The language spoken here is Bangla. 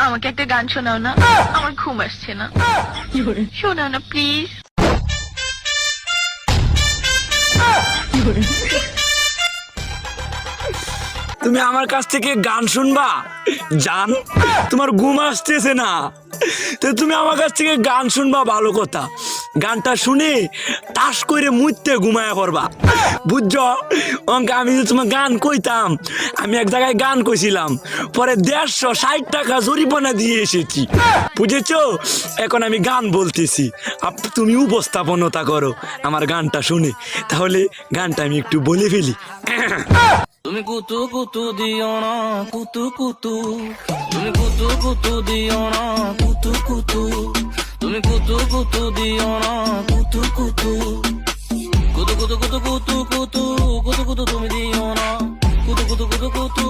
আমাকে একটা গান শোনাও না, আমার ঘুম আসছে না। শোনাও না প্লিজ। তুমি আমার কাছ থেকে গান শুনবা জান? তোমার ঘুম আসতেছে না তো তুমি আমার কাছ থেকে গান শুনবা, ভালো কথা। গানটা শুনে টাস করে মুইতে ঘুমায়া পড়বা, বুঝছো? অঙ্কে আমি যে তোমার গান কইতাম, আমি এক জায়গায় গান কইছিলাম, পরে 160 টাকা জরিমানা দিয়ে এসেছি, বুঝেছো? এখন আমি গান বলতেছি, তুমি উপস্থাপনতা করো আমার গানটা শুনে। তাহলে গানটা আমি একটু বলে ফেলি। তুমি কুতু কুতু দিও না কুতু কুতু, তুমি কুতু কুতু দিও না কুতু কুতু, তুমি কুতু কুতু দিও না কুতু কুতু, কুতু কুতু কুতু কুতু কুতু কুতু কুতু তুমি দিও না কুতু কুতু কুতু কুতু